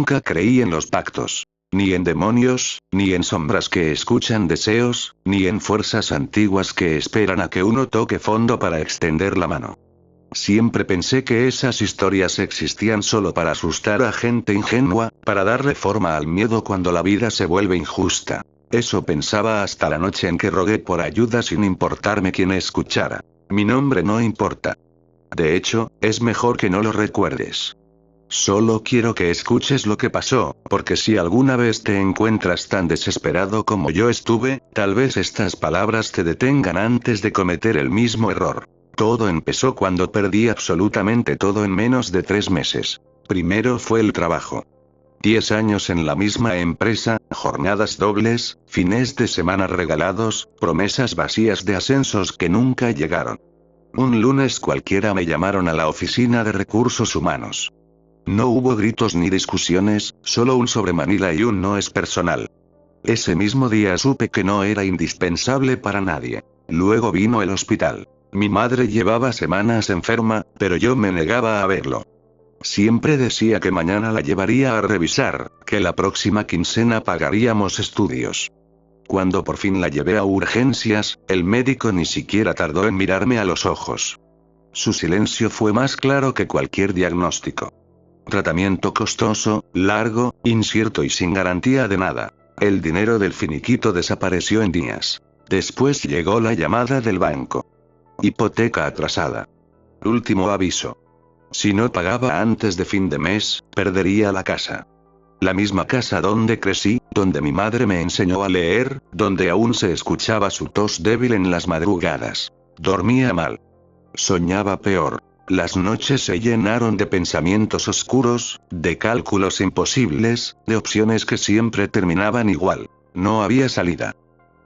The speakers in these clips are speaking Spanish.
nunca creí en los pactos. Ni en demonios, ni en sombras que escuchan deseos, ni en fuerzas antiguas que esperan a que uno toque fondo para extender la mano. Siempre pensé que esas historias existían solo para asustar a gente ingenua, para darle forma al miedo cuando la vida se vuelve injusta. Eso pensaba hasta la noche en que rogué por ayuda sin importarme quién escuchara. Mi nombre no importa. De hecho, es mejor que no lo recuerdes. Solo quiero que escuches lo que pasó, porque si alguna vez te encuentras tan desesperado como yo estuve, tal vez estas palabras te detengan antes de cometer el mismo error. Todo empezó cuando perdí absolutamente todo en menos de 3 meses. Primero fue el trabajo. 10 años en la misma empresa, jornadas dobles, fines de semana regalados, promesas vacías de ascensos que nunca llegaron. Un lunes cualquiera me llamaron a la oficina de recursos humanos. No hubo gritos ni discusiones, solo un sobre Manila y un no es personal. Ese mismo día supe que no era indispensable para nadie. Luego vino el hospital. Mi madre llevaba semanas enferma, pero yo me negaba a verlo. Siempre decía que mañana la llevaría a revisar, que la próxima quincena pagaríamos estudios. Cuando por fin la llevé a urgencias, el médico ni siquiera tardó en mirarme a los ojos. Su silencio fue más claro que cualquier diagnóstico. Tratamiento costoso, largo, incierto y sin garantía de nada. El dinero del finiquito desapareció en días. Después llegó la llamada del banco. Hipoteca atrasada. Último aviso. Si no pagaba antes de fin de mes, perdería la casa. La misma casa donde crecí, donde mi madre me enseñó a leer, donde aún se escuchaba su tos débil en las madrugadas. Dormía mal. Soñaba peor. Las noches se llenaron de pensamientos oscuros, de cálculos imposibles, de opciones que siempre terminaban igual. No había salida.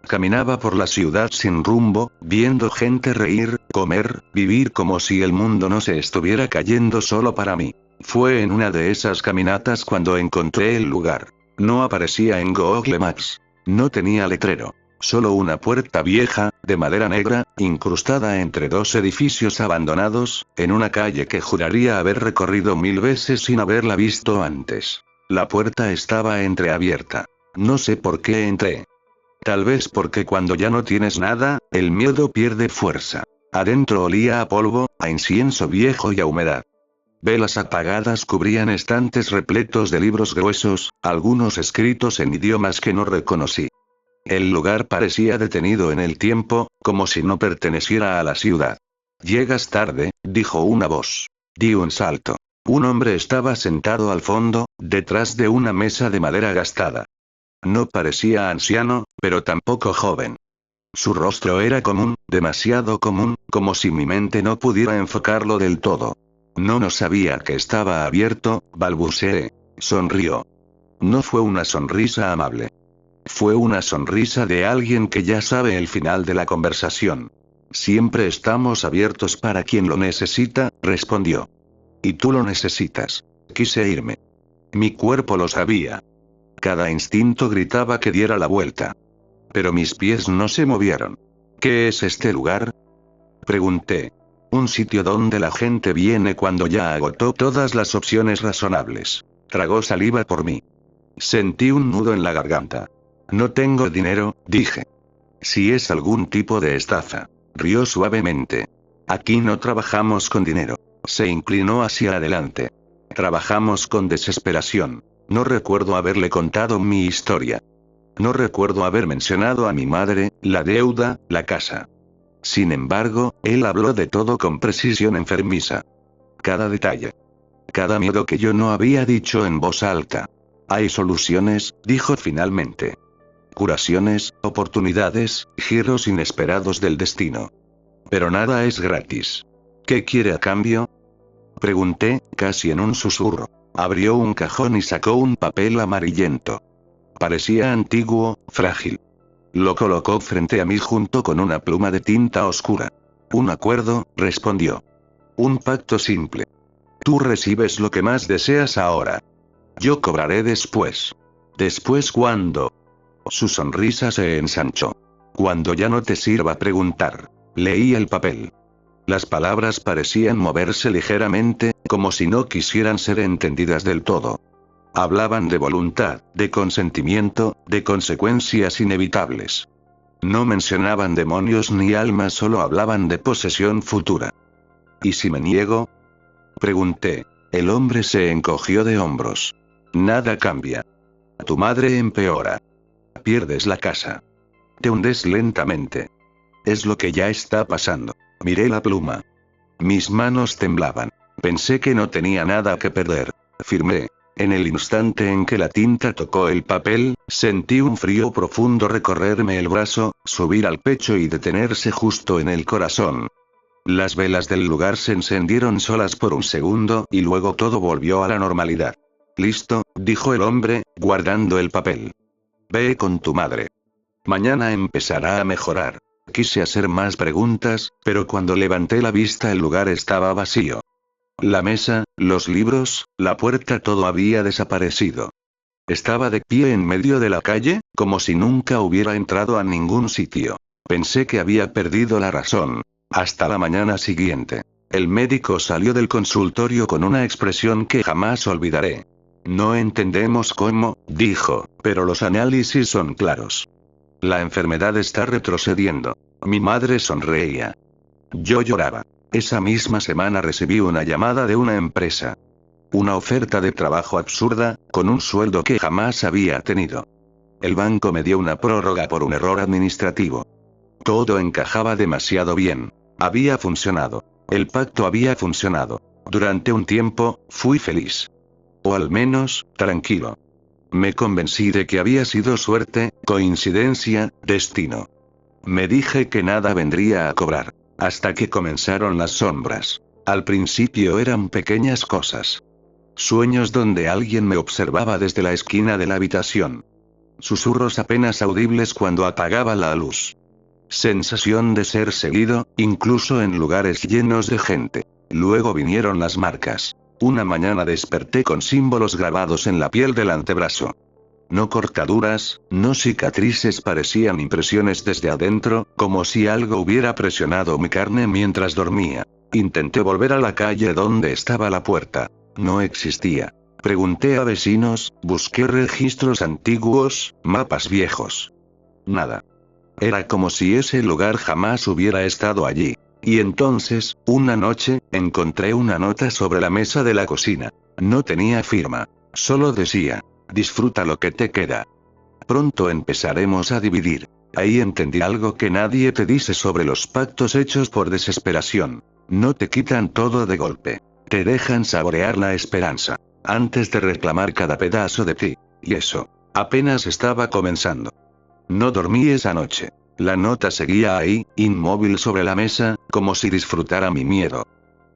Caminaba por la ciudad sin rumbo, viendo gente reír, comer, vivir como si el mundo no se estuviera cayendo solo para mí. Fue en una de esas caminatas cuando encontré el lugar. No aparecía en Google Maps. No tenía letrero. Solo una puerta vieja, de madera negra, incrustada entre 2 edificios abandonados, en una calle que juraría haber recorrido 1000 veces sin haberla visto antes. La puerta estaba entreabierta. No sé por qué entré. Tal vez porque cuando ya no tienes nada, el miedo pierde fuerza. Adentro olía a polvo, a incienso viejo y a humedad. Velas apagadas cubrían estantes repletos de libros gruesos, algunos escritos en idiomas que no reconocí. El lugar parecía detenido en el tiempo, como si no perteneciera a la ciudad. «Llegas tarde», dijo una voz. Di un salto. Un hombre estaba sentado al fondo, detrás de una mesa de madera gastada. No parecía anciano, pero tampoco joven. Su rostro era común, demasiado común, como si mi mente no pudiera enfocarlo del todo. No sabía que estaba abierto, balbuceé. Sonrió. No fue una sonrisa amable. Fue una sonrisa de alguien que ya sabe el final de la conversación. Siempre estamos abiertos para quien lo necesita, respondió. Y tú lo necesitas. Quise irme. Mi cuerpo lo sabía. Cada instinto gritaba que diera la vuelta. Pero mis pies no se movieron. ¿Qué es este lugar?, pregunté. Un sitio donde la gente viene cuando ya agotó todas las opciones razonables. Tragó saliva por mí. Sentí un nudo en la garganta. No tengo dinero, dije. Si es algún tipo de estafa. Rió suavemente. Aquí no trabajamos con dinero. Se inclinó hacia adelante. Trabajamos con desesperación. No recuerdo haberle contado mi historia. No recuerdo haber mencionado a mi madre, la deuda, la casa. Sin embargo, él habló de todo con precisión enfermiza. Cada detalle. Cada miedo que yo no había dicho en voz alta. Hay soluciones, dijo finalmente. Curaciones, oportunidades, giros inesperados del destino. Pero nada es gratis. ¿Qué quiere a cambio?, pregunté, casi en un susurro. Abrió un cajón y sacó un papel amarillento. Parecía antiguo, frágil. Lo colocó frente a mí junto con una pluma de tinta oscura. Un acuerdo, respondió. Un pacto simple. Tú recibes lo que más deseas ahora. Yo cobraré después. ¿Después cuándo? Su sonrisa se ensanchó. Cuando ya no te sirva preguntar. Leí el papel. Las palabras parecían moverse ligeramente, como si no quisieran ser entendidas del todo. Hablaban de voluntad, de consentimiento, de consecuencias inevitables. No mencionaban demonios ni almas, solo hablaban de posesión futura. ¿Y si me niego? Pregunté. El hombre se encogió de hombros. Nada cambia. Tu madre empeora. Pierdes la casa. Te hundes lentamente. Es lo que ya está pasando. Miré la pluma. Mis manos temblaban. Pensé que no tenía nada que perder. Firmé. En el instante en que la tinta tocó el papel, sentí un frío profundo recorrerme el brazo, subir al pecho y detenerse justo en el corazón. Las velas del lugar se encendieron solas por un segundo y luego todo volvió a la normalidad. Listo, dijo el hombre, guardando el papel. Ve con tu madre. Mañana empezará a mejorar. Quise hacer más preguntas, pero cuando levanté la vista el lugar estaba vacío. La mesa, los libros, la puerta, todo había desaparecido. Estaba de pie en medio de la calle, como si nunca hubiera entrado a ningún sitio. Pensé que había perdido la razón. Hasta la mañana siguiente. El médico salió del consultorio con una expresión que jamás olvidaré. No entendemos cómo, dijo, pero los análisis son claros. La enfermedad está retrocediendo. Mi madre sonreía. Yo lloraba. Esa misma semana recibí una llamada de una empresa. Una oferta de trabajo absurda, con un sueldo que jamás había tenido. El banco me dio una prórroga por un error administrativo. Todo encajaba demasiado bien. Había funcionado. El pacto había funcionado. Durante un tiempo, fui feliz. O al menos, tranquilo. Me convencí de que había sido suerte, coincidencia, destino. Me dije que nada vendría a cobrar. Hasta que comenzaron las sombras. Al principio eran pequeñas cosas. Sueños donde alguien me observaba desde la esquina de la habitación. Susurros apenas audibles cuando apagaba la luz. Sensación de ser seguido, incluso en lugares llenos de gente. Luego vinieron las marcas. Una mañana desperté con símbolos grabados en la piel del antebrazo. No cortaduras, no cicatrices, parecían impresiones desde adentro, como si algo hubiera presionado mi carne mientras dormía. Intenté volver a la calle donde estaba la puerta. No existía. Pregunté a vecinos, busqué registros antiguos, mapas viejos. Nada. Era como si ese lugar jamás hubiera estado allí. Y entonces, una noche, encontré una nota sobre la mesa de la cocina. No tenía firma. Solo decía: disfruta lo que te queda. Pronto empezaremos a dividir. Ahí entendí algo que nadie te dice sobre los pactos hechos por desesperación. No te quitan todo de golpe. Te dejan saborear la esperanza. Antes de reclamar cada pedazo de ti. Y eso, apenas estaba comenzando. No dormí esa noche. La nota seguía ahí, inmóvil sobre la mesa, como si disfrutara mi miedo.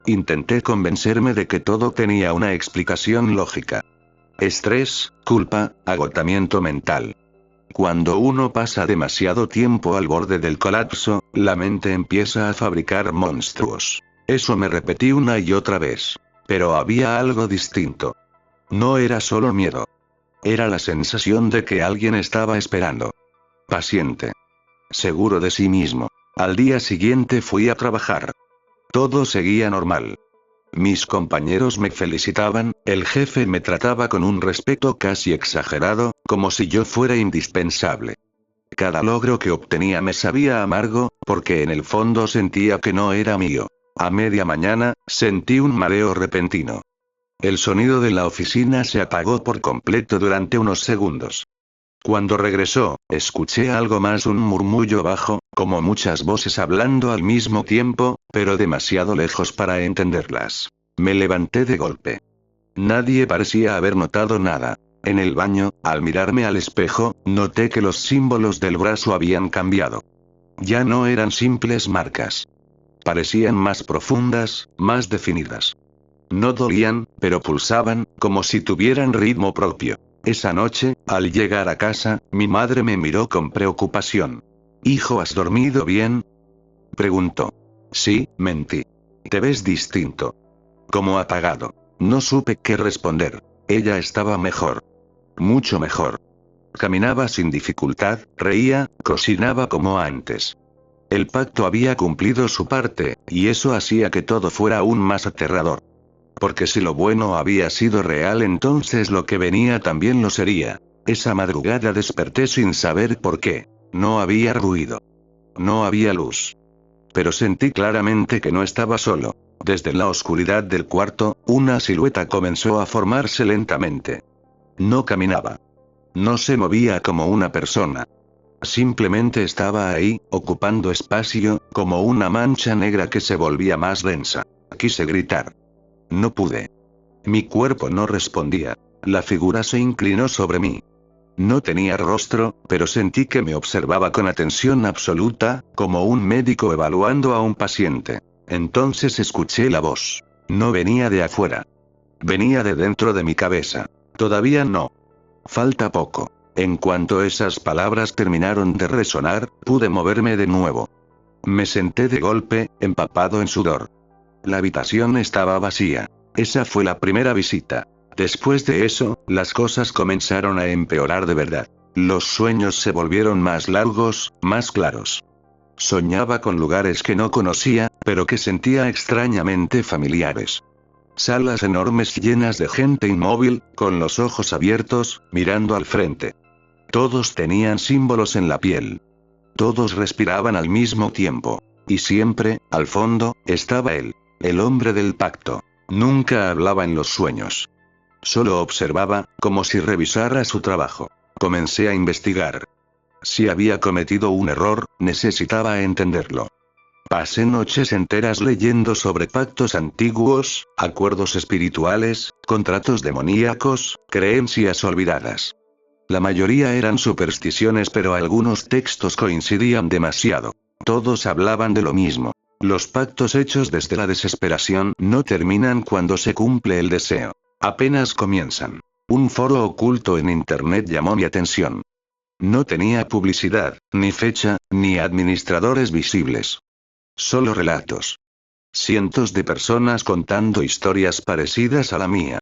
Intenté convencerme de que todo tenía una explicación lógica. Estrés, culpa, agotamiento mental. Cuando uno pasa demasiado tiempo al borde del colapso, la mente empieza a fabricar monstruos. Eso me repetí una y otra vez. Pero había algo distinto. No era solo miedo. Era la sensación de que alguien estaba esperando. Paciente. Seguro de sí mismo. Al día siguiente fui a trabajar. Todo seguía normal. Mis compañeros me felicitaban, el jefe me trataba con un respeto casi exagerado, como si yo fuera indispensable. Cada logro que obtenía me sabía amargo, porque en el fondo sentía que no era mío. A media mañana, sentí un mareo repentino. El sonido de la oficina se apagó por completo durante unos segundos. Cuando regresó, escuché algo más, un murmullo bajo, como muchas voces hablando al mismo tiempo, pero demasiado lejos para entenderlas. Me levanté de golpe. Nadie parecía haber notado nada. En el baño, al mirarme al espejo, noté que los símbolos del brazo habían cambiado. Ya no eran simples marcas. Parecían más profundas, más definidas. No dolían, pero pulsaban, como si tuvieran ritmo propio. Esa noche, al llegar a casa, mi madre me miró con preocupación. «Hijo, ¿has dormido bien?», preguntó. «Sí», mentí. «Te ves distinto. Como apagado». No supe qué responder. Ella estaba mejor. Mucho mejor. Caminaba sin dificultad, reía, cocinaba como antes. El pacto había cumplido su parte, y eso hacía que todo fuera aún más aterrador. Porque si lo bueno había sido real, entonces lo que venía también lo sería. Esa madrugada desperté sin saber por qué. No había ruido. No había luz. Pero sentí claramente que no estaba solo. Desde la oscuridad del cuarto, una silueta comenzó a formarse lentamente. No caminaba. No se movía como una persona. Simplemente estaba ahí, ocupando espacio, como una mancha negra que se volvía más densa. Quise gritar. No pude. Mi cuerpo no respondía. La figura se inclinó sobre mí. No tenía rostro, pero sentí que me observaba con atención absoluta, como un médico evaluando a un paciente. Entonces escuché la voz. No venía de afuera. Venía de dentro de mi cabeza. Todavía no. Falta poco. En cuanto esas palabras terminaron de resonar, pude moverme de nuevo. Me senté de golpe, empapado en sudor. La habitación estaba vacía. Esa fue la primera visita. Después de eso, las cosas comenzaron a empeorar de verdad. Los sueños se volvieron más largos, más claros. Soñaba con lugares que no conocía, pero que sentía extrañamente familiares. Salas enormes llenas de gente inmóvil, con los ojos abiertos, mirando al frente. Todos tenían símbolos en la piel. Todos respiraban al mismo tiempo. Y siempre, al fondo, estaba él. El hombre del pacto. Nunca hablaba en los sueños. Solo observaba, como si revisara su trabajo. Comencé a investigar. Si había cometido un error, necesitaba entenderlo. Pasé noches enteras leyendo sobre pactos antiguos, acuerdos espirituales, contratos demoníacos, creencias olvidadas. La mayoría eran supersticiones, pero algunos textos coincidían demasiado. Todos hablaban de lo mismo. Los pactos hechos desde la desesperación no terminan cuando se cumple el deseo. Apenas comienzan. Un foro oculto en internet llamó mi atención. No tenía publicidad, ni fecha, ni administradores visibles. Solo relatos. Cientos de personas contando historias parecidas a la mía.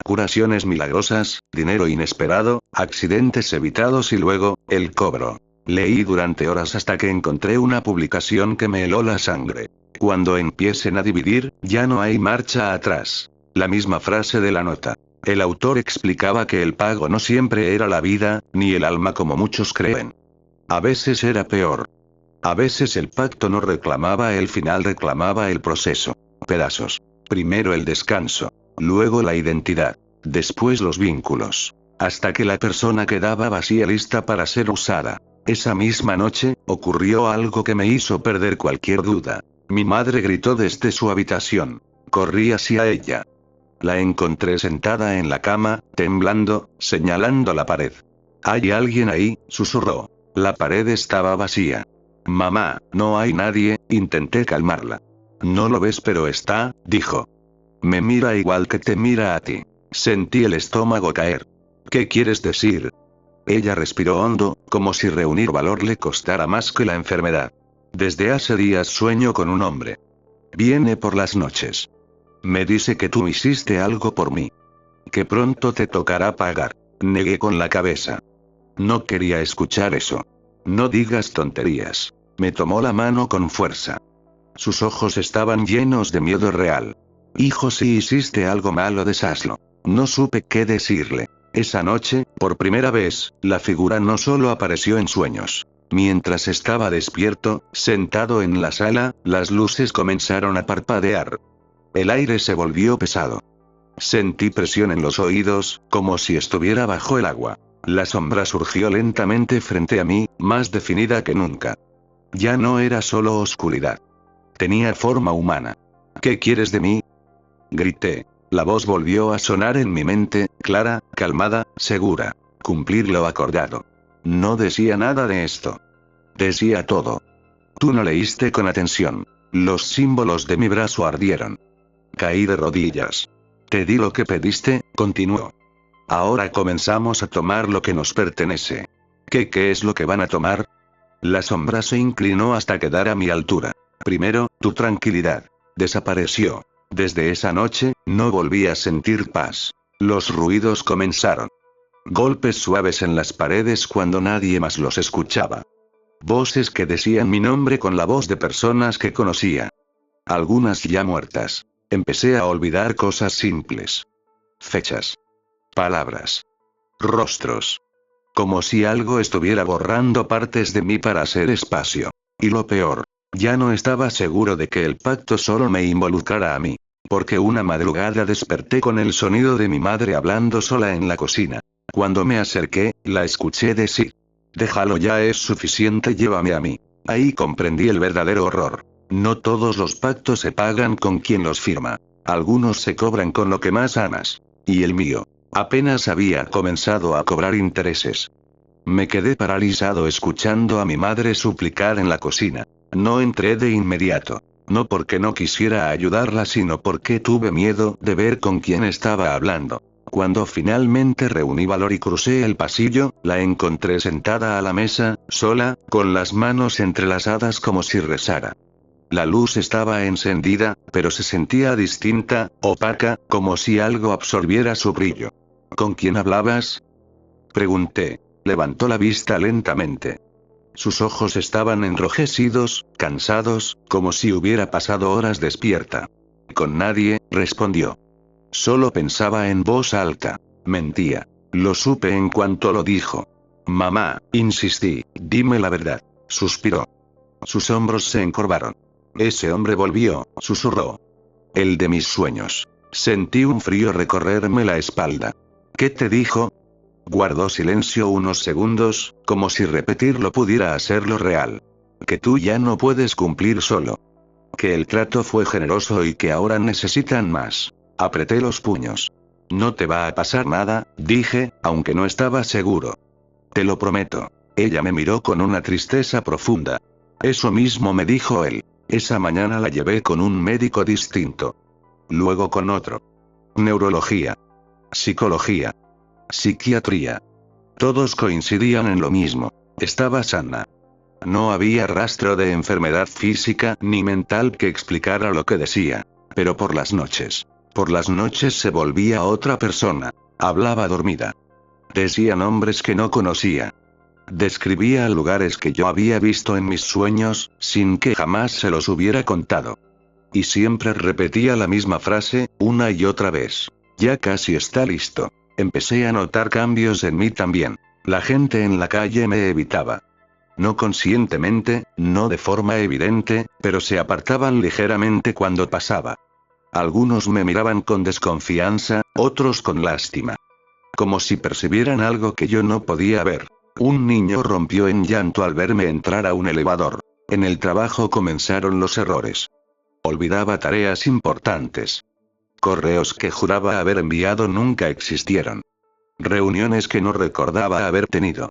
Curaciones milagrosas, dinero inesperado, accidentes evitados y luego, el cobro. Leí durante horas hasta que encontré una publicación que me heló la sangre. Cuando empiecen a dividir, ya no hay marcha atrás. La misma frase de la nota. El autor explicaba que el pago no siempre era la vida, ni el alma como muchos creen. A veces era peor. A veces el pacto no reclamaba el final, reclamaba el proceso. Pedazos. Primero el descanso. Luego la identidad. Después los vínculos. Hasta que la persona quedaba vacía, lista para ser usada. Esa misma noche, ocurrió algo que me hizo perder cualquier duda. Mi madre gritó desde su habitación. Corrí hacia ella. La encontré sentada en la cama, temblando, señalando la pared. «¿Hay alguien ahí?», susurró. La pared estaba vacía. «Mamá, no hay nadie», intenté calmarla. «No lo ves, pero está», dijo. «Me mira igual que te mira a ti». Sentí el estómago caer. «¿Qué quieres decir?». Ella respiró hondo, como si reunir valor le costara más que la enfermedad. «Desde hace días sueño con un hombre. Viene por las noches. Me dice que tú hiciste algo por mí. Que pronto te tocará pagar». Negué con la cabeza. No quería escuchar eso. «No digas tonterías». Me tomó la mano con fuerza. Sus ojos estaban llenos de miedo real. «Hijo, si hiciste algo malo, deshazlo». No supe qué decirle. Esa noche, por primera vez, la figura no solo apareció en sueños. Mientras estaba despierto, sentado en la sala, las luces comenzaron a parpadear. El aire se volvió pesado. Sentí presión en los oídos, como si estuviera bajo el agua. La sombra surgió lentamente frente a mí, más definida que nunca. Ya no era solo oscuridad. Tenía forma humana. «¿Qué quieres de mí?», grité. La voz volvió a sonar en mi mente, clara, calmada, segura. Cumplir lo acordado. No decía nada de esto. Decía todo. «Tú no leíste con atención». Los símbolos de mi brazo ardieron. Caí de rodillas. «Te di lo que pediste», continuó. «Ahora comenzamos a tomar lo que nos pertenece». ¿Qué es lo que van a tomar?». La sombra se inclinó hasta quedar a mi altura. «Primero, tu tranquilidad». Desapareció. Desde esa noche, no volví a sentir paz. Los ruidos comenzaron. Golpes suaves en las paredes cuando nadie más los escuchaba. Voces que decían mi nombre con la voz de personas que conocía. Algunas ya muertas. Empecé a olvidar cosas simples. Fechas. Palabras. Rostros. Como si algo estuviera borrando partes de mí para hacer espacio. Y lo peor. Ya no estaba seguro de que el pacto solo me involucrara a mí. Porque una madrugada desperté con el sonido de mi madre hablando sola en la cocina. Cuando me acerqué, la escuché decir: déjalo ya, es suficiente, llévame a mí. Ahí comprendí el verdadero horror. No todos los pactos se pagan con quien los firma. Algunos se cobran con lo que más amas. Y el mío. Apenas había comenzado a cobrar intereses. Me quedé paralizado escuchando a mi madre suplicar en la cocina. No entré de inmediato. No porque no quisiera ayudarla, sino porque tuve miedo de ver con quién estaba hablando. Cuando finalmente reuní valor y crucé el pasillo, la encontré sentada a la mesa, sola, con las manos entrelazadas como si rezara. La luz estaba encendida, pero se sentía distinta, opaca, como si algo absorbiera su brillo. ¿Con quién hablabas?, pregunté. Levantó la vista lentamente. Sus ojos estaban enrojecidos, cansados, como si hubiera pasado horas despierta. Con nadie, respondió. Solo pensaba en voz alta. Mentía. Lo supe en cuanto lo dijo. Mamá, insistí, dime la verdad. Suspiró. Sus hombros se encorvaron. Ese hombre volvió, susurró. El de mis sueños. Sentí un frío recorrerme la espalda. ¿Qué te dijo? Guardó silencio unos segundos, como si repetirlo pudiera hacerlo real. Que tú ya no puedes cumplir solo. Que el trato fue generoso y que ahora necesitan más. Apreté los puños. No te va a pasar nada, dije, aunque no estaba seguro. Te lo prometo. Ella me miró con una tristeza profunda. Eso mismo me dijo él. Esa mañana la llevé con un médico distinto. Luego con otro. Neurología. Psicología. Psiquiatría. Todos coincidían en lo mismo. Estaba sana. No había rastro de enfermedad física ni mental que explicara lo que decía. Pero por las noches se volvía otra persona. Hablaba dormida. Decía nombres que no conocía. Describía lugares que yo había visto en mis sueños, sin que jamás se los hubiera contado. Y siempre repetía la misma frase, una y otra vez. Ya casi está listo. Empecé a notar cambios en mí también. La gente en la calle me evitaba. No conscientemente, no de forma evidente, pero se apartaban ligeramente cuando pasaba. Algunos me miraban con desconfianza, otros con lástima. Como si percibieran algo que yo no podía ver. Un niño rompió en llanto al verme entrar a un elevador. En el trabajo comenzaron los errores. Olvidaba tareas importantes. Correos que juraba haber enviado nunca existieron. Reuniones que no recordaba haber tenido.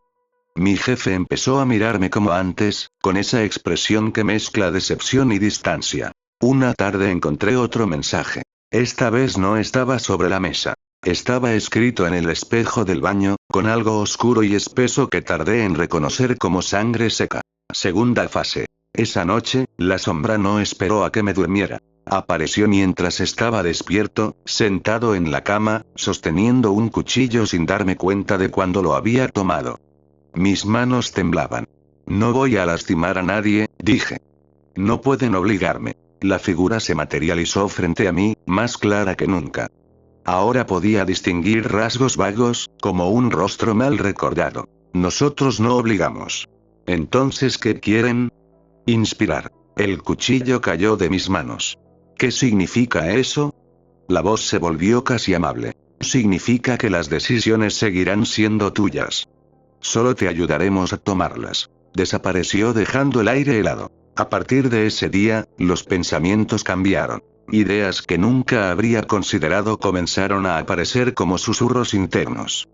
Mi jefe empezó a mirarme como antes, con esa expresión que mezcla decepción y distancia. Una tarde encontré otro mensaje. Esta vez no estaba sobre la mesa. Estaba escrito en el espejo del baño, con algo oscuro y espeso que tardé en reconocer como sangre seca. Segunda fase. Esa noche, la sombra no esperó a que me durmiera. Apareció mientras estaba despierto, sentado en la cama, sosteniendo un cuchillo sin darme cuenta de cuándo lo había tomado. Mis manos temblaban. No voy a lastimar a nadie, dije. No pueden obligarme. La figura se materializó frente a mí, más clara que nunca. Ahora podía distinguir rasgos vagos, como un rostro mal recordado. Nosotros no obligamos. Entonces, ¿qué quieren? Inspirar. El cuchillo cayó de mis manos. ¿Qué significa eso? La voz se volvió casi amable. Significa que las decisiones seguirán siendo tuyas. Solo te ayudaremos a tomarlas. Desapareció dejando el aire helado. A partir de ese día, los pensamientos cambiaron. Ideas que nunca habría considerado comenzaron a aparecer como susurros internos.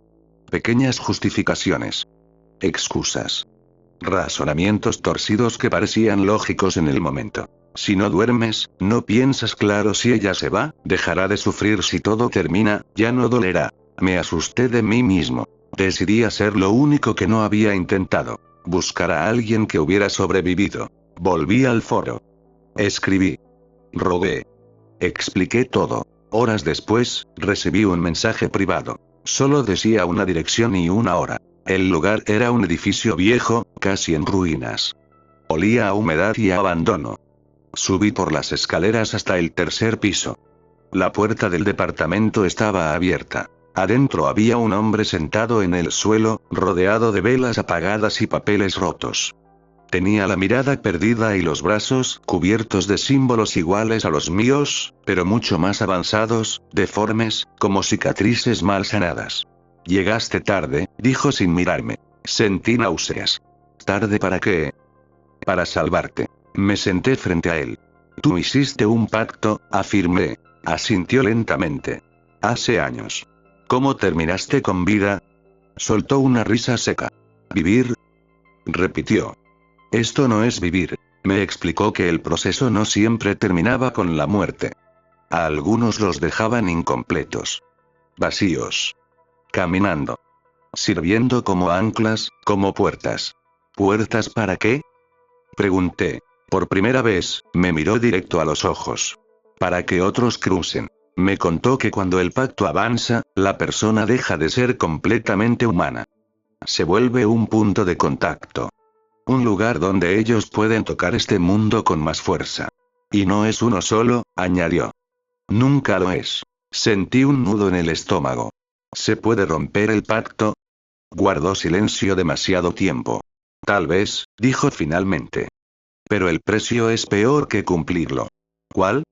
Pequeñas justificaciones. Excusas. Razonamientos torcidos que parecían lógicos en el momento. Si no duermes, no piensas claro si ella se va, dejará de sufrir si todo termina, ya no dolerá. Me asusté de mí mismo. Decidí hacer lo único que no había intentado. Buscar a alguien que hubiera sobrevivido. Volví al foro. Escribí. Rogué. Expliqué todo. Horas después, recibí un mensaje privado. Solo decía una dirección y una hora. El lugar era un edificio viejo, casi en ruinas. Olía a humedad y a abandono. Subí por las escaleras hasta el tercer piso. La puerta del departamento estaba abierta. Adentro había un hombre sentado en el suelo, rodeado de velas apagadas y papeles rotos. Tenía la mirada perdida y los brazos cubiertos de símbolos iguales a los míos, pero mucho más avanzados, deformes, como cicatrices mal sanadas. Llegaste tarde, dijo sin mirarme. Sentí náuseas. ¿Tarde para qué? Para salvarte. Me senté frente a él. Tú hiciste un pacto, afirmé. Asintió lentamente. Hace años. ¿Cómo terminaste con vida? Soltó una risa seca. ¿Vivir? Repitió. Esto no es vivir. Me explicó que el proceso no siempre terminaba con la muerte. A algunos los dejaban incompletos. Vacíos. Caminando. Sirviendo como anclas, como puertas. ¿Puertas para qué? Pregunté. Por primera vez, me miró directo a los ojos. Para que otros crucen. Me contó que cuando el pacto avanza, la persona deja de ser completamente humana. Se vuelve un punto de contacto. Un lugar donde ellos pueden tocar este mundo con más fuerza. Y no es uno solo, añadió. Nunca lo es. Sentí un nudo en el estómago. ¿Se puede romper el pacto? Guardó silencio demasiado tiempo. Tal vez, dijo finalmente. Pero el precio es peor que cumplirlo. ¿Cuál?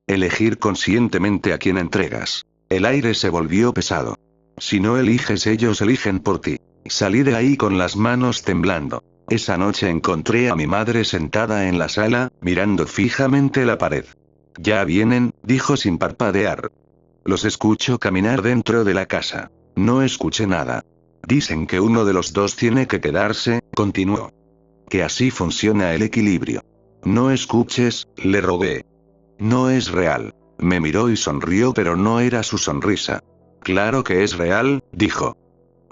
Elegir conscientemente a quien entregas. El aire se volvió pesado. Si no eliges, ellos eligen por ti. Salí de ahí con las manos temblando. Esa noche encontré a mi madre sentada en la sala, mirando fijamente la pared. Ya vienen, dijo sin parpadear. Los escucho caminar dentro de la casa. No escuché nada. Dicen que uno de los dos tiene que quedarse, continuó. Que así funciona el equilibrio. No escuches, le rogué. No es real. Me miró y sonrió, pero no era su sonrisa. Claro que es real, dijo.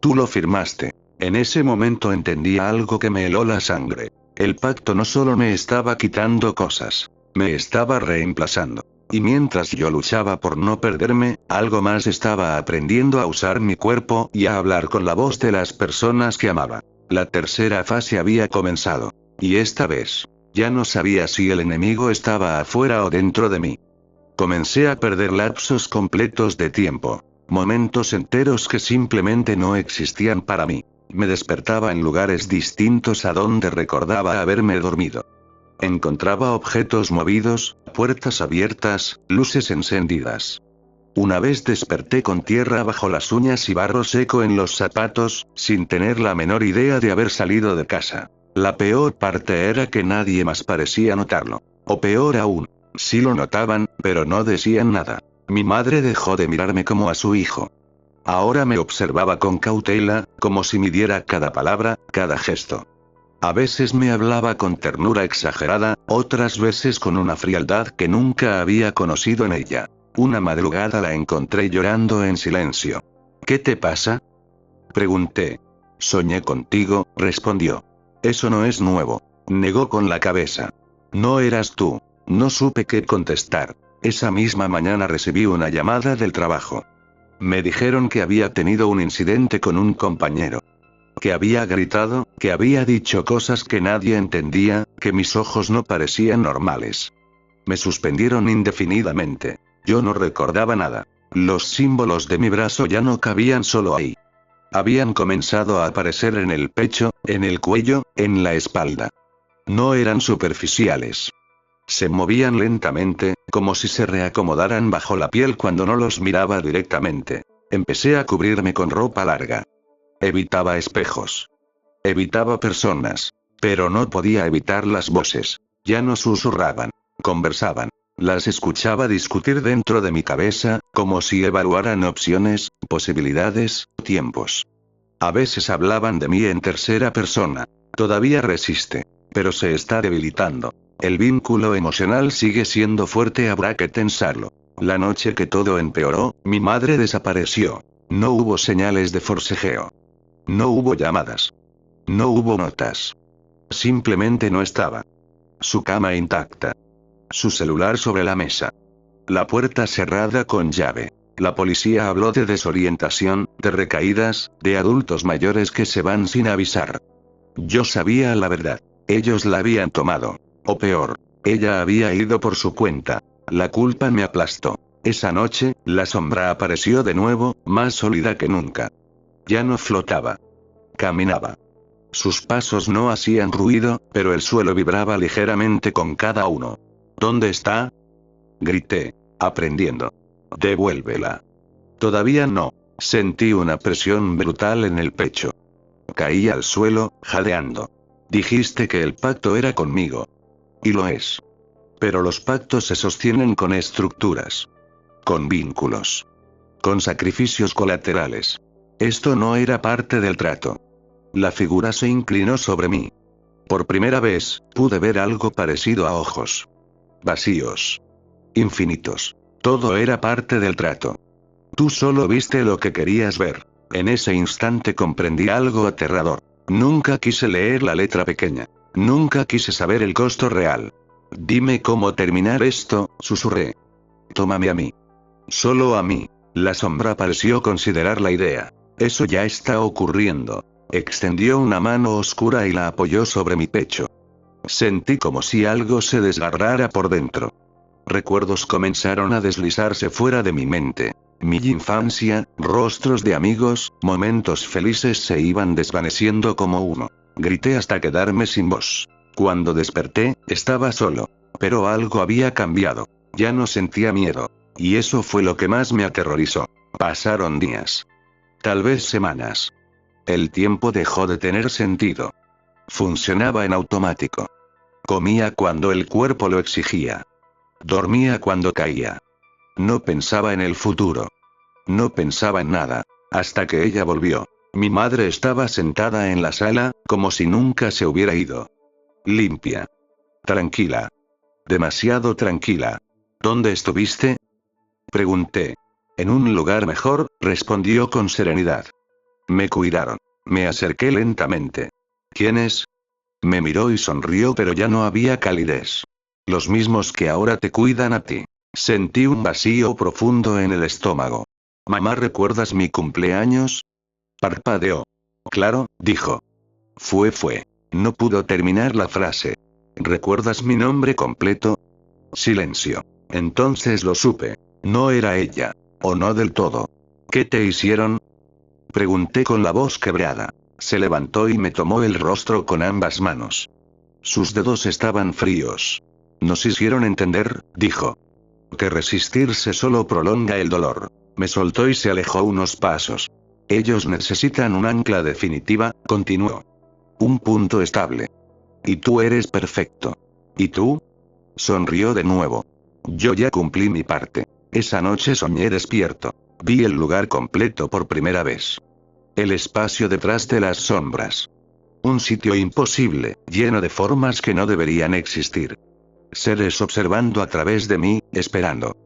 Tú lo firmaste. En ese momento entendí algo que me heló la sangre. El pacto no solo me estaba quitando cosas, me estaba reemplazando. Y mientras yo luchaba por no perderme, algo más estaba aprendiendo a usar mi cuerpo y a hablar con la voz de las personas que amaba. La tercera fase había comenzado. Y esta vez, ya no sabía si el enemigo estaba afuera o dentro de mí. Comencé a perder lapsos completos de tiempo. Momentos enteros que simplemente no existían para mí. Me despertaba en lugares distintos a donde recordaba haberme dormido. Encontraba objetos movidos, puertas abiertas, luces encendidas. Una vez desperté con tierra bajo las uñas y barro seco en los zapatos, sin tener la menor idea de haber salido de casa. La peor parte era que nadie más parecía notarlo. O peor aún, sí lo notaban, pero no decían nada. Mi madre dejó de mirarme como a su hijo. Ahora me observaba con cautela, como si midiera cada palabra, cada gesto. A veces me hablaba con ternura exagerada, otras veces con una frialdad que nunca había conocido en ella. Una madrugada la encontré llorando en silencio. ¿Qué te pasa? Pregunté. Soñé contigo, respondió. Eso no es nuevo. Negó con la cabeza. No eras tú. No supe qué contestar. Esa misma mañana recibí una llamada del trabajo. Me dijeron que había tenido un incidente con un compañero. Que había gritado, que había dicho cosas que nadie entendía, que mis ojos no parecían normales. Me suspendieron indefinidamente. Yo no recordaba nada. Los símbolos de mi brazo ya no cabían solo ahí. Habían comenzado a aparecer en el pecho, en el cuello, en la espalda. No eran superficiales. Se movían lentamente, como si se reacomodaran bajo la piel cuando no los miraba directamente. Empecé a cubrirme con ropa larga. Evitaba espejos. Evitaba personas. Pero no podía evitar las voces. Ya no susurraban. Conversaban. Las escuchaba discutir dentro de mi cabeza, como si evaluaran opciones, posibilidades, tiempos. A veces hablaban de mí en tercera persona. Todavía resiste. Pero se está debilitando. El vínculo emocional sigue siendo fuerte, habrá que tensarlo. La noche que todo empeoró, mi madre desapareció. No hubo señales de forcejeo. No hubo llamadas. No hubo notas. Simplemente no estaba. Su cama intacta. Su celular sobre la mesa. La puerta cerrada con llave. La policía habló de desorientación, de recaídas, de adultos mayores que se van sin avisar. Yo sabía la verdad. Ellos la habían tomado. O peor, ella había ido por su cuenta. La culpa me aplastó. Esa noche, la sombra apareció de nuevo, más sólida que nunca. Ya no flotaba. Caminaba. Sus pasos no hacían ruido, pero el suelo vibraba ligeramente con cada uno. ¿Dónde está? Grité, aprendiendo. Devuélvela. Todavía no. Sentí una presión brutal en el pecho. Caí al suelo, jadeando. Dijiste que el pacto era conmigo. Y lo es. Pero los pactos se sostienen con estructuras. Con vínculos. Con sacrificios colaterales. Esto no era parte del trato. La figura se inclinó sobre mí. Por primera vez, pude ver algo parecido a ojos. Vacíos. Infinitos. Todo era parte del trato. Tú solo viste lo que querías ver. En ese instante comprendí algo aterrador. Nunca quise leer la letra pequeña. Nunca quise saber el costo real. Dime cómo terminar esto, susurré. Tómame a mí. Solo a mí. La sombra pareció considerar la idea. Eso ya está ocurriendo. Extendió una mano oscura y la apoyó sobre mi pecho. Sentí como si algo se desgarrara por dentro. Recuerdos comenzaron a deslizarse fuera de mi mente. Mi infancia, rostros de amigos, momentos felices se iban desvaneciendo como humo. Grité hasta quedarme sin voz. Cuando desperté, estaba solo. Pero algo había cambiado. Ya no sentía miedo. Y eso fue lo que más me aterrorizó. Pasaron días. Tal vez semanas. El tiempo dejó de tener sentido. Funcionaba en automático. Comía cuando el cuerpo lo exigía. Dormía cuando caía. No pensaba en el futuro. No pensaba en nada. Hasta que ella volvió. Mi madre estaba sentada en la sala, como si nunca se hubiera ido. Limpia. Tranquila. Demasiado tranquila. ¿Dónde estuviste? Pregunté. En un lugar mejor, respondió con serenidad. Me cuidaron. Me acerqué lentamente. ¿Quiénes? Me miró y sonrió, pero ya no había calidez. Los mismos que ahora te cuidan a ti. Sentí un vacío profundo en el estómago. Mamá, ¿recuerdas mi cumpleaños? Parpadeó. Claro, dijo. Fue. No pudo terminar la frase. ¿Recuerdas mi nombre completo? Silencio. Entonces lo supe. No era ella. O no del todo. ¿Qué te hicieron? Pregunté con la voz quebrada. Se levantó y me tomó el rostro con ambas manos. Sus dedos estaban fríos. Nos hicieron entender, dijo. Que resistirse solo prolonga el dolor. Me soltó y se alejó unos pasos. Ellos necesitan un ancla definitiva, continuó. Un punto estable. Y tú eres perfecto. ¿Y tú? Sonrió de nuevo. Yo ya cumplí mi parte. Esa noche soñé despierto. Vi el lugar completo por primera vez. El espacio detrás de las sombras. Un sitio imposible, lleno de formas que no deberían existir. Seres observando a través de mí, esperando.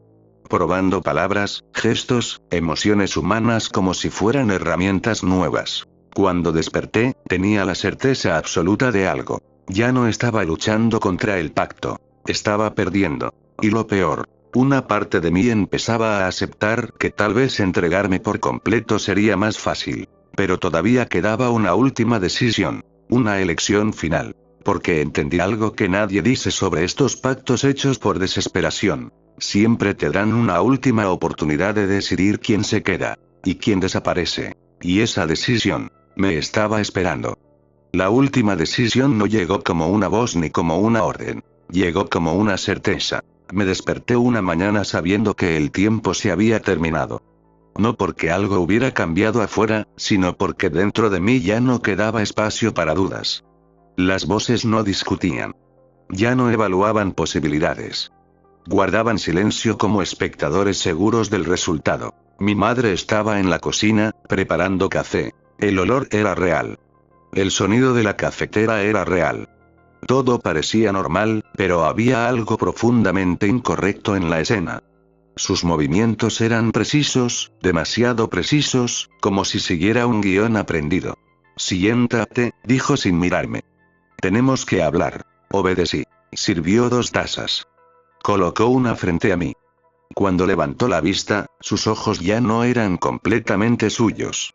Probando palabras, gestos, emociones humanas como si fueran herramientas nuevas. Cuando desperté, tenía la certeza absoluta de algo. Ya no estaba luchando contra el pacto. Estaba perdiendo. Y lo peor, una parte de mí empezaba a aceptar que tal vez entregarme por completo sería más fácil. Pero todavía quedaba una última decisión. Una elección final. Porque entendí algo que nadie dice sobre estos pactos hechos por desesperación. Siempre te dan una última oportunidad de decidir quién se queda. Y quién desaparece. Y esa decisión. Me estaba esperando. La última decisión no llegó como una voz ni como una orden. Llegó como una certeza. Me desperté una mañana sabiendo que el tiempo se había terminado. No porque algo hubiera cambiado afuera, sino porque dentro de mí ya no quedaba espacio para dudas. Las voces no discutían. Ya no evaluaban posibilidades. Guardaban silencio como espectadores seguros del resultado. Mi madre estaba en la cocina, preparando café. El olor era real. El sonido de la cafetera era real. Todo parecía normal, pero había algo profundamente incorrecto en la escena. Sus movimientos eran precisos, demasiado precisos, como si siguiera un guión aprendido. Siéntate, dijo sin mirarme. Tenemos que hablar. Obedecí. Sirvió 2 tazas. Colocó una frente a mí. Cuando levantó la vista, sus ojos ya no eran completamente suyos.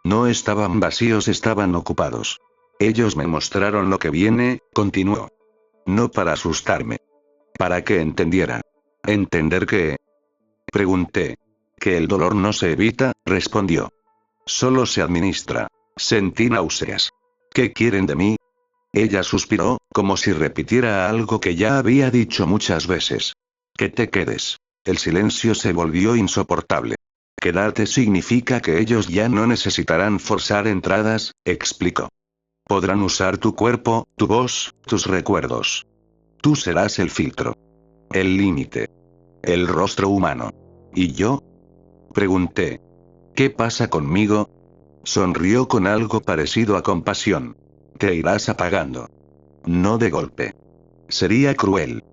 No estaban vacíos, estaban ocupados. Ellos me mostraron lo que viene, continuó. No para asustarme. Para que entendiera. ¿Entender qué? Pregunté. Que el dolor no se evita, respondió. Solo se administra. Sentí náuseas. ¿Qué quieren de mí? Ella suspiró, como si repitiera algo que ya había dicho muchas veces. Que te quedes. El silencio se volvió insoportable. Quedarte significa que ellos ya no necesitarán forzar entradas, explicó. Podrán usar tu cuerpo, tu voz, tus recuerdos. Tú serás el filtro. El límite. El rostro humano. ¿Y yo? Pregunté. ¿Qué pasa conmigo? Sonrió con algo parecido a compasión. Te irás apagando. No de golpe. Sería cruel.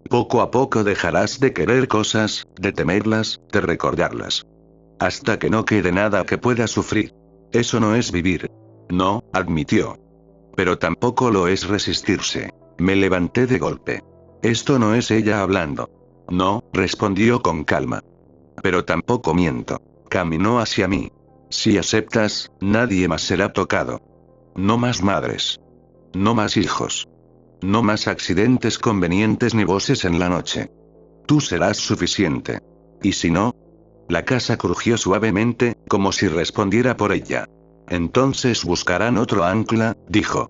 Poco a poco dejarás de querer cosas, de temerlas, de recordarlas. Hasta que no quede nada que pueda sufrir. Eso no es vivir. No, admitió. Pero tampoco lo es resistirse. Me levanté de golpe. Esto no es ella hablando. No, respondió con calma. Pero tampoco miento. Caminó hacia mí. Si aceptas, nadie más será tocado. No más madres. No más hijos. No más accidentes convenientes ni voces en la noche. Tú serás suficiente. ¿Y si no? La casa crujió suavemente, como si respondiera por ella. Entonces buscarán otro ancla, dijo.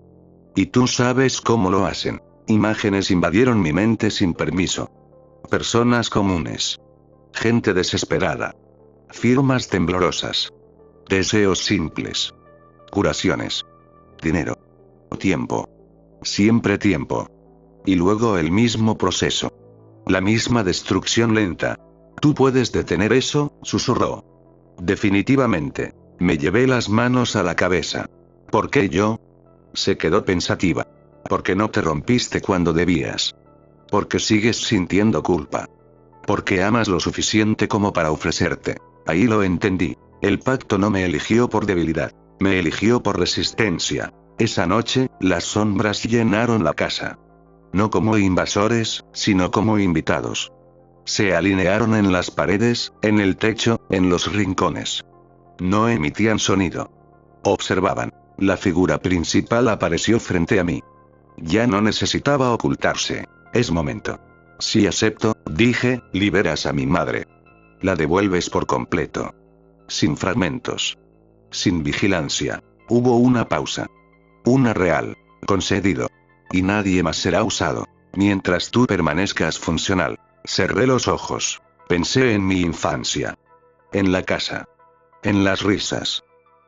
Y tú sabes cómo lo hacen. Imágenes invadieron mi mente sin permiso. Personas comunes. Gente desesperada. Firmas temblorosas. Deseos simples. Curaciones. Dinero. Tiempo. Siempre tiempo. Y luego el mismo proceso. La misma destrucción lenta. Tú puedes detener eso, susurró. Definitivamente. Me llevé las manos a la cabeza. ¿Por qué yo? Se quedó pensativa. Porque no te rompiste cuando debías. Porque sigues sintiendo culpa. Porque amas lo suficiente como para ofrecerte. Ahí lo entendí. El pacto no me eligió por debilidad. Me eligió por resistencia. Esa noche, las sombras llenaron la casa. No como invasores, sino como invitados. Se alinearon en las paredes, en el techo, en los rincones. No emitían sonido. Observaban. La figura principal apareció frente a mí. Ya no necesitaba ocultarse. Es momento. Si acepto, dije, liberas a mi madre. La devuelves por completo. Sin fragmentos. Sin vigilancia. Hubo una pausa. Una real. Concedido. Y nadie más será usado. Mientras tú permanezcas funcional. Cerré los ojos. Pensé en mi infancia. En la casa. En las risas.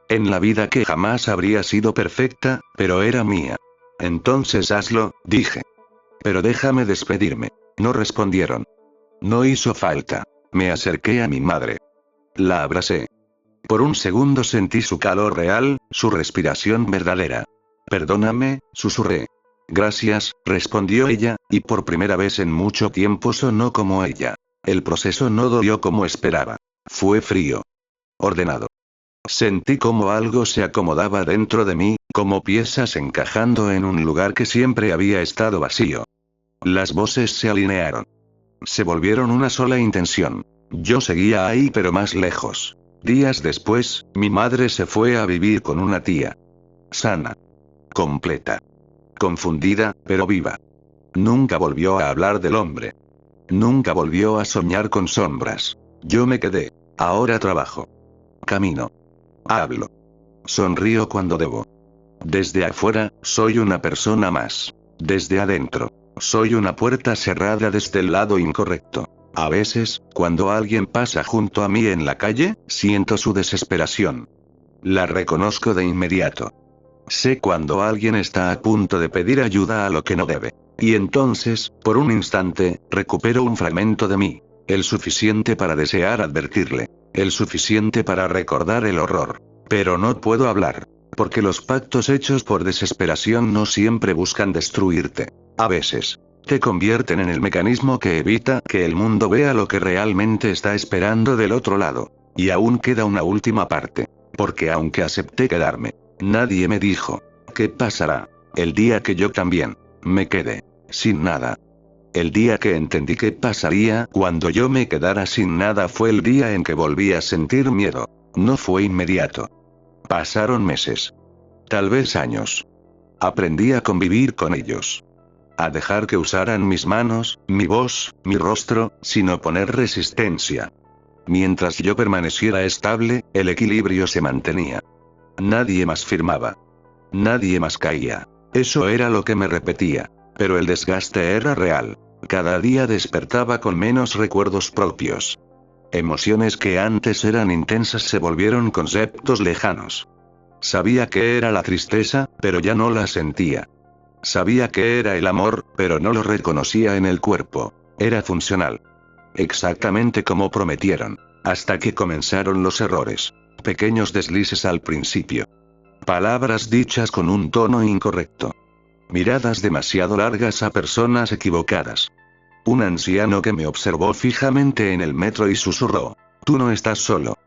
En la vida que jamás habría sido perfecta, pero era mía. Entonces hazlo, dije. Pero déjame despedirme. No respondieron. No hizo falta. Me acerqué a mi madre. La abracé. Por un segundo sentí su calor real, su respiración verdadera. Perdóname, susurré. Gracias, respondió ella, y por primera vez en mucho tiempo sonó como ella. El proceso no dolió como esperaba. Fue frío. Ordenado. Sentí como algo se acomodaba dentro de mí, como piezas encajando en un lugar que siempre había estado vacío. Las voces se alinearon. Se volvieron una sola intención. Yo seguía ahí pero más lejos. Días después, mi madre se fue a vivir con una tía. Sana. Completa. Confundida, pero viva. Nunca volvió a hablar del hombre. Nunca volvió a soñar con sombras. Yo me quedé. Ahora trabajo. Camino. Hablo. Sonrío cuando debo. Desde afuera, soy una persona más. Desde adentro, soy una puerta cerrada desde el lado incorrecto. A veces, cuando alguien pasa junto a mí en la calle, siento su desesperación. La reconozco de inmediato. Sé cuando alguien está a punto de pedir ayuda a lo que no debe. Y entonces, por un instante, recupero un fragmento de mí. El suficiente para desear advertirle. El suficiente para recordar el horror. Pero no puedo hablar. Porque los pactos hechos por desesperación no siempre buscan destruirte. A veces, te convierten en el mecanismo que evita que el mundo vea lo que realmente está esperando del otro lado. Y aún queda una última parte. Porque aunque acepté quedarme, nadie me dijo, ¿qué pasará? El día que yo también me quedé sin nada. El día que entendí qué pasaría cuando yo me quedara sin nada fue el día en que volví a sentir miedo. No fue inmediato. Pasaron meses. Tal vez años. Aprendí a convivir con ellos. A dejar que usaran mis manos, mi voz, mi rostro, sin oponer resistencia. Mientras yo permaneciera estable, el equilibrio se mantenía. Nadie más firmaba. Nadie más caía. Eso era lo que me repetía. Pero el desgaste era real. Cada día despertaba con menos recuerdos propios. Emociones que antes eran intensas se volvieron conceptos lejanos. Sabía que era la tristeza, pero ya no la sentía. Sabía que era el amor, pero no lo reconocía en el cuerpo. Era funcional. Exactamente como prometieron. Hasta que comenzaron los errores. Pequeños deslices al principio. Palabras dichas con un tono incorrecto. Miradas demasiado largas a personas equivocadas. Un anciano que me observó fijamente en el metro y susurró: «Tú no estás solo».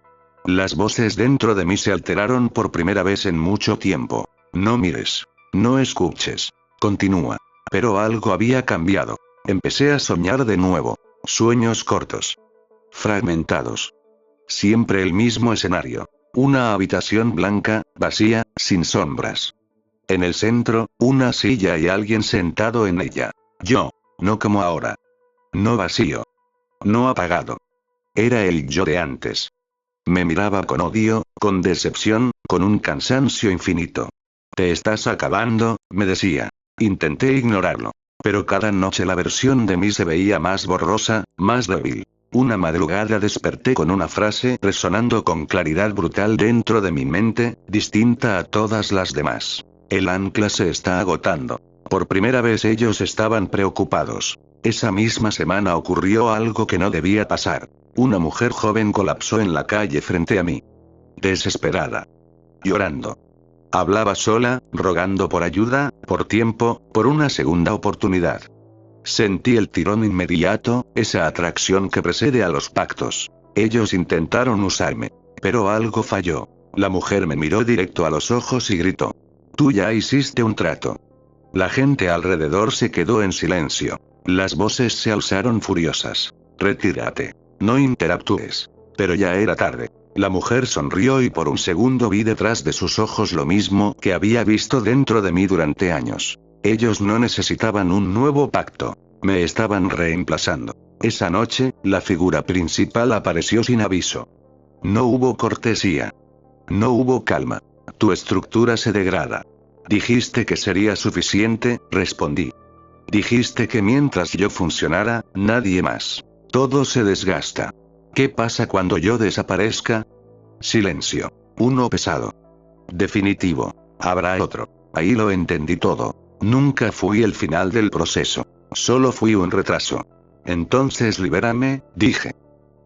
Las voces dentro de mí se alteraron por primera vez en mucho tiempo. «No mires. No escuches. Continúa». Pero algo había cambiado. Empecé a soñar de nuevo. Sueños cortos. Fragmentados. Siempre el mismo escenario. Una habitación blanca, vacía, sin sombras. En el centro, una silla y alguien sentado en ella. Yo. No como ahora. No vacío. No apagado. Era el yo de antes. Me miraba con odio, con decepción, con un cansancio infinito. «Te estás acabando», me decía. Intenté ignorarlo. Pero cada noche la versión de mí se veía más borrosa, más débil. Una madrugada desperté con una frase resonando con claridad brutal dentro de mi mente, distinta a todas las demás. «El ancla se está agotando». Por primera vez ellos estaban preocupados. Esa misma semana ocurrió algo que no debía pasar. Una mujer joven colapsó en la calle frente a mí. Desesperada. Llorando. Hablaba sola, rogando por ayuda, por tiempo, por una segunda oportunidad. Sentí el tirón inmediato, esa atracción que precede a los pactos. Ellos intentaron usarme. Pero algo falló. La mujer me miró directo a los ojos y gritó: «Tú ya hiciste un trato». La gente alrededor se quedó en silencio. Las voces se alzaron furiosas. «Retírate. No interactúes». Pero ya era tarde. La mujer sonrió y por un segundo vi detrás de sus ojos lo mismo que había visto dentro de mí durante años. Ellos no necesitaban un nuevo pacto. Me estaban reemplazando. Esa noche, la figura principal apareció sin aviso. No hubo cortesía. No hubo calma. «Tu estructura se degrada». «Dijiste que sería suficiente», respondí. «Dijiste que mientras yo funcionara, nadie más. Todo se desgasta. ¿Qué pasa cuando yo desaparezca?» Silencio. Uno pesado. Definitivo. Habrá otro. Ahí lo entendí todo. Nunca fui el final del proceso. Solo fui un retraso. «Entonces libérame», dije.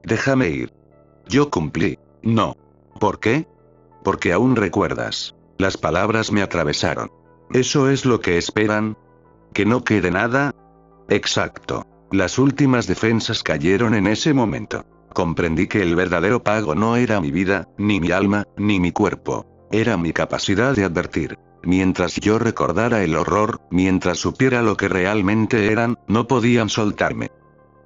«Déjame ir». Yo cumplí. «No». ¿Por qué? Porque aún recuerdas. Las palabras me atravesaron. ¿Eso es lo que esperan? ¿Que no quede nada? Exacto. Las últimas defensas cayeron en ese momento. Comprendí que el verdadero pago no era mi vida, ni mi alma, ni mi cuerpo. Era mi capacidad de advertir. Mientras yo recordara el horror, mientras supiera lo que realmente eran, no podían soltarme.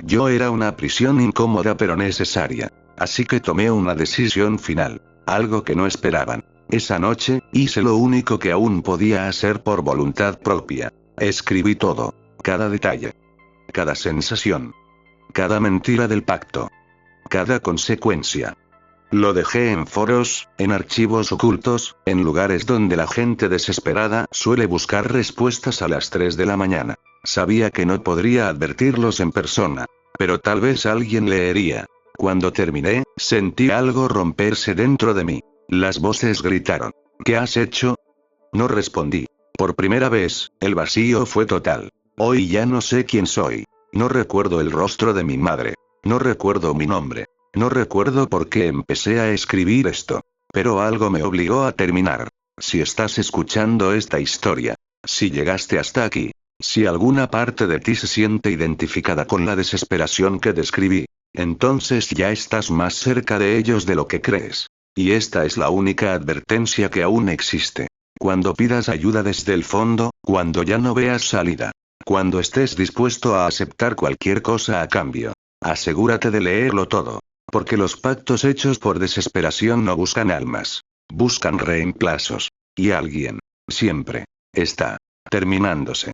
Yo era una prisión incómoda pero necesaria. Así que tomé una decisión final. Algo que no esperaban. Esa noche, hice lo único que aún podía hacer por voluntad propia. Escribí todo. Cada detalle. Cada sensación. Cada mentira del pacto. Cada consecuencia. Lo dejé en foros, en archivos ocultos, en lugares donde la gente desesperada suele buscar respuestas a las 3 de la mañana. Sabía que no podría advertirlos en persona. Pero tal vez alguien leería. Cuando terminé, sentí algo romperse dentro de mí. Las voces gritaron: «¿Qué has hecho?». No respondí. Por primera vez, el vacío fue total. Hoy ya no sé quién soy. No recuerdo el rostro de mi madre. No recuerdo mi nombre. No recuerdo por qué empecé a escribir esto. Pero algo me obligó a terminar. Si estás escuchando esta historia, si llegaste hasta aquí, si alguna parte de ti se siente identificada con la desesperación que describí, entonces ya estás más cerca de ellos de lo que crees. Y esta es la única advertencia que aún existe. Cuando pidas ayuda desde el fondo, cuando ya no veas salida, cuando estés dispuesto a aceptar cualquier cosa a cambio, asegúrate de leerlo todo. Porque los pactos hechos por desesperación no buscan almas. Buscan reemplazos. Y alguien, siempre, está terminándose.